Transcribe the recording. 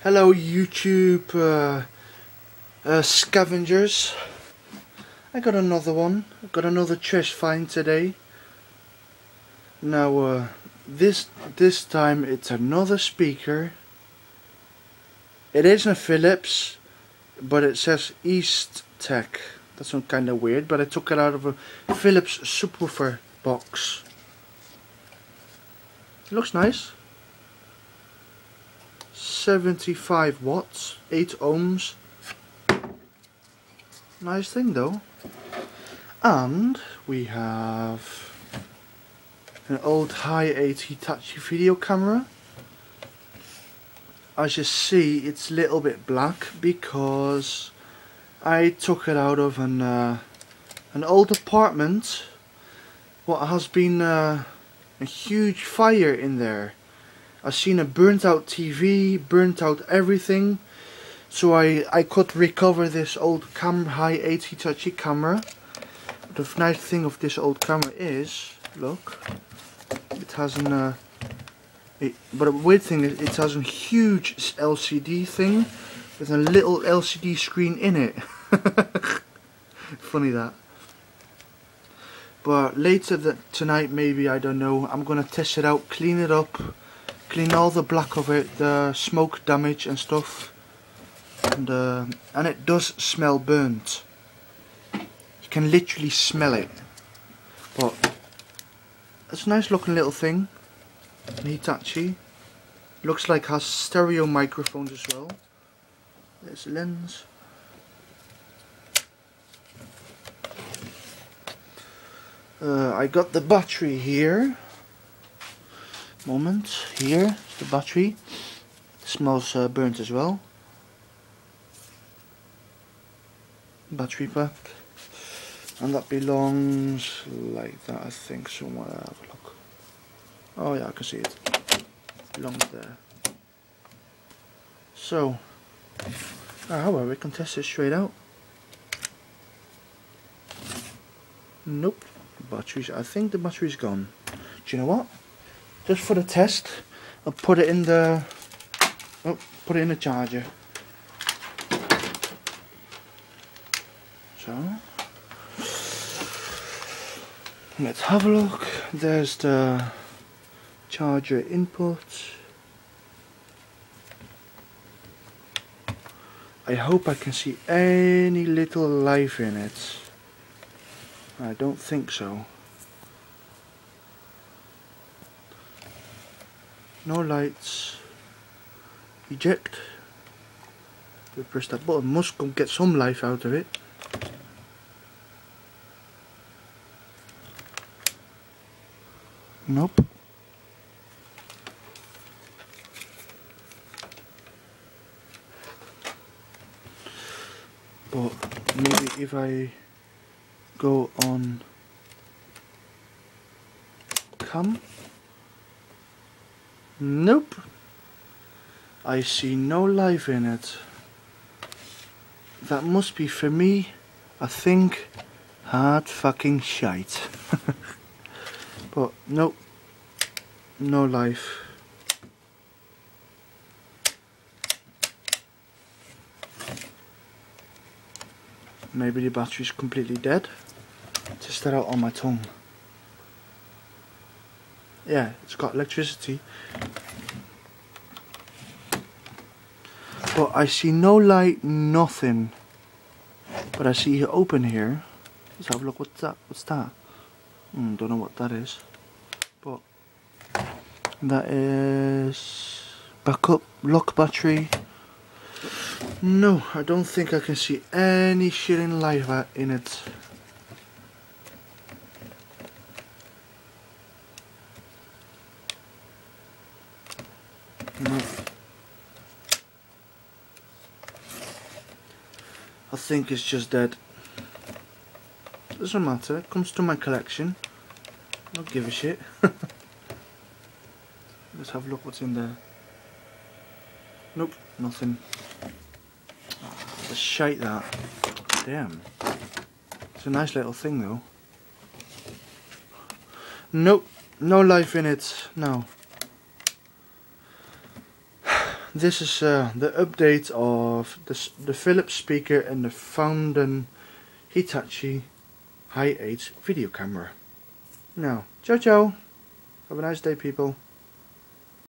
Hello YouTube scavengers. I got another one. I got another trash find today. Now this time it's another speaker. It isn't a Philips, but it says incht. That's kind of weird, but I took it out of a Philips subwoofer box. It looks nice. 75 watts, 8 ohms. Nice thing though. And we have an old high-8 Hitachi video camera. As you see, it's a little bit black because I took it out of an old apartment. What has been a huge fire in there. I've seen a burnt out TV, burnt out everything. So I could recover this old camera, high-8 Hitachi camera. The nice thing of this old camera is, look, it has an but the weird thing is it has a huge LCD thing with a little LCD screen in it. Funny that. But later tonight, maybe, I don't know, I'm gonna test it out, clean it up, clean all the black of it, the smoke damage and stuff, and it does smell burnt. You can literally smell it. But it's a nice looking little thing. Hitachi. Looks like it has stereo microphones as well. There's the lens. I got the battery here. Moment, here is the battery. It smells burnt as well. Battery pack. And that belongs like that, I think, somewhere. Have a look. Oh yeah, I can see it. Belongs there. So, however, we can test it straight out. Nope, the batteries. I think the battery's gone. Do you know what? Just for the test, I'll put it in the charger. So, let's have a look. There's the charger input. I hope I can see any little life in it. I don't think so. No lights. Eject. We press that button. Must go get some life out of it. Nope. But maybe if I go on cam. Nope. I see no life in it. That must be, for me, I think, hard fucking shite. But nope. No life. Maybe the battery's completely dead. Test that out on my tongue. Yeah, it's got electricity. But I see no light, nothing. But I see it open here. Let's have a look. What's that? What's that? Don't know what that is. But that is backup lock battery. No, I don't think I can see any shit in life in it. No. I think it's just dead. Doesn't matter, it comes to my collection. I don't give a shit. Let's have a look what's in there. Nope, nothing. Let's shake that. Damn. It's a nice little thing though. Nope, no life in it. No. this is the update of the Philips speaker and the Fountain Hitachi Hi8 video camera. Now, ciao ciao. Have a nice day, people.